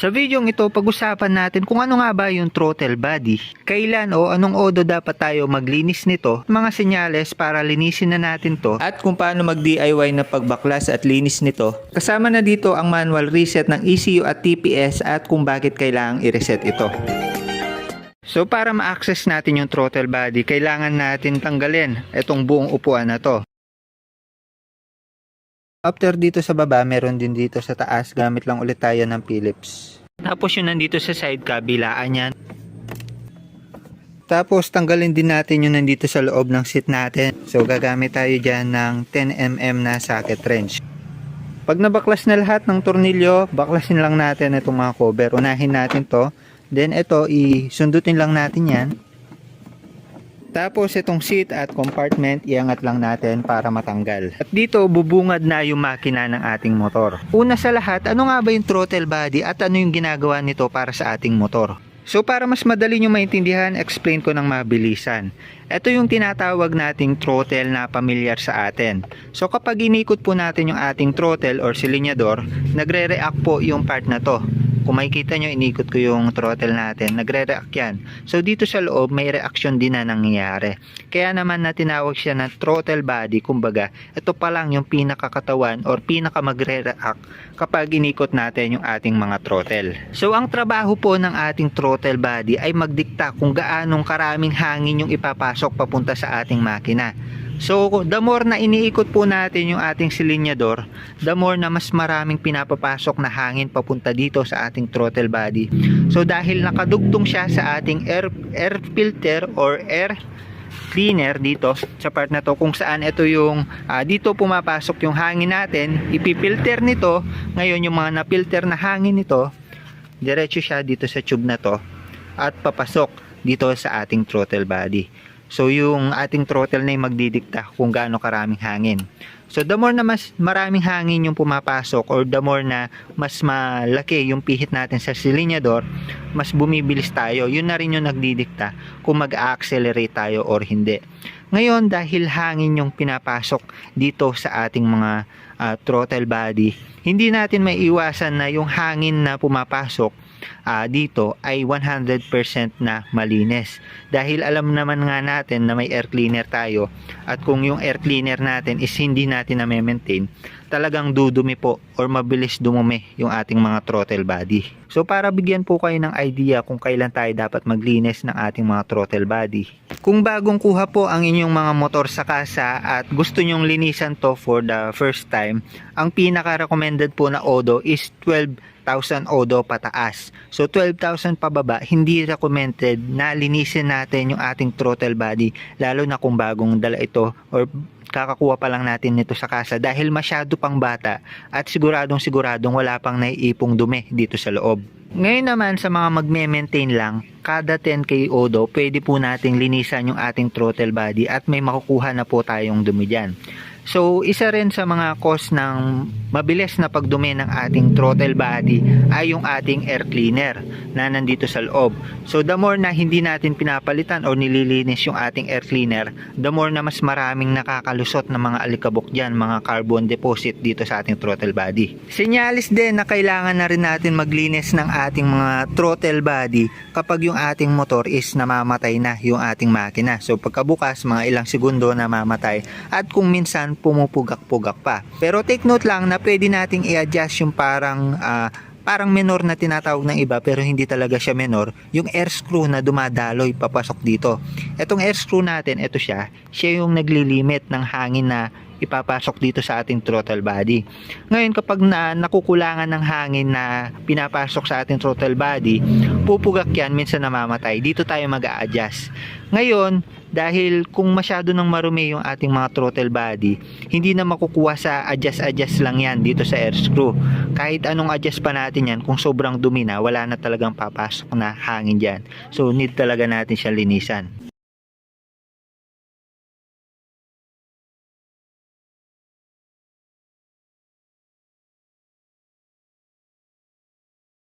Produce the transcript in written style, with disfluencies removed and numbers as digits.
Sa videong ito, pag-usapan natin kung ano nga ba yung throttle body, kailan o anong odo dapat tayo maglinis nito, mga senyales para linisin na natin to, at kung paano mag-DIY na pagbaklas at linis nito. Kasama na dito ang manual reset ng ECU at TPS at kung bakit kailangang i-reset ito. So para ma-access natin yung throttle body, kailangan natin tanggalin itong buong upuan na to. After dito sa baba, meron din dito sa taas, gamit lang ulit tayo ng Phillips. Tapos yung nandito sa side, kabilaan yan. Tapos tanggalin din natin yung nandito sa loob ng seat natin. So gagamit tayo dyan ng 10mm na socket wrench. Pag nabaklas na lahat ng tornilyo, baklasin lang natin itong mga cover. Unahin natin to. Then ito, isundutin lang natin yan. Tapos itong seat at compartment, iangat lang natin para matanggal. At dito, bubungad na yung makina ng ating motor. Una sa lahat, ano nga ba yung throttle body at ano yung ginagawa nito para sa ating motor? So para mas madali nyo maintindihan, explain ko ng mabilisan. Ito yung tinatawag nating throttle na pamilyar sa atin. So kapag inikot po natin yung ating throttle or silinyador, nagre-react po yung part na to. Kung makikita nyo, inikot ko yung throttle natin, nagre-react yan. So dito sa loob, may reaction din na nangyayari. Kaya naman na tinawag siya na throttle body, kumbaga, ito pa lang yung pinakakatawan or pinaka magre-react kapag inikot natin yung ating mga throttle. So ang trabaho po ng ating throttle body ay magdikta kung gaanong karaming hangin yung ipapasok papunta sa ating makina. So, the more na iniikot po natin yung ating silinyador, the more na mas maraming pinapapasok na hangin papunta dito sa ating throttle body. So, dahil nakadugtong siya sa ating air filter or air cleaner dito sa part na to, kung saan ito yung dito pumapasok yung hangin natin, ipipilter nito. Ngayon, yung mga napilter na hangin nito, diretso siya dito sa tube na to at papasok dito sa ating throttle body. So yung ating throttle na yung magdidikta kung gaano karaming hangin. So the more na mas maraming hangin yung pumapasok or the more na mas malaki yung pihit natin sa silinyador, mas bumibilis tayo. Yun na rin yung nagdidikta kung mag-accelerate tayo or hindi. Ngayon, dahil hangin yung pinapasok dito sa ating mga throttle body, hindi natin maiiwasan na yung hangin na pumapasok dito ay 100% na malinis. Dahil alam naman nga natin na may air cleaner tayo, at kung yung air cleaner natin is hindi natin na maintain, talagang dudumi po or mabilis dumumi yung ating mga throttle body. So para bigyan po kayo ng idea kung kailan tayo dapat maglinis ng ating mga throttle body. Kung bagong kuha po ang inyong mga motor sa kasa at gusto nyong linisan to for the first time, ang pinaka-recommended po na odo is 12,000 odo pataas. So 12,000 pababa, hindi recommended na linisin natin yung ating throttle body, lalo na kung bagong dala ito or kakakuha pa lang natin nito sa kasa, dahil masyado pang bata at siguradong wala pang naiipong dumi dito sa loob. Ngayon naman sa mga magme-maintain lang, kada 10k odo, pwede po nating linisan yung ating throttle body at may makukuha na po tayong dumi dyan. So, isa rin sa mga cause ng mabilis na pagdumi ng ating throttle body ay yung ating air cleaner na nandito sa loob. So, the more na hindi natin pinapalitan o nililinis yung ating air cleaner, the more na mas maraming nakakalusot na mga alikabok dyan, mga carbon deposit dito sa ating throttle body. Senyalis din na kailangan na rin natin maglinis ng ating mga throttle body kapag yung ating motor is namamatay na yung ating makina. So, pagkabukas, mga ilang segundo namamatay at kung minsan pumupugak-pugak pa. Pero take note lang na pwede nating i-adjust yung parang minor na tinatawag ng iba pero hindi talaga siya minor, yung air screw na dumadaloy papasok dito. Etong air screw natin, ito siya yung naglilimit ng hangin na ipapasok dito sa ating throttle body. Ngayon kapag nakukulangan ng hangin na pinapasok sa ating throttle body, pupugak yan, minsan namamatay. Dito tayo mag-a-adjust. Ngayon, dahil kung masyado nang marumi yung ating mga throttle body, hindi na makukuha sa adjust lang yan dito sa air screw. Kahit anong adjust pa natin yan, kung sobrang dumi na, wala na talagang papasok na hangin dyan. So need talaga natin siya linisan.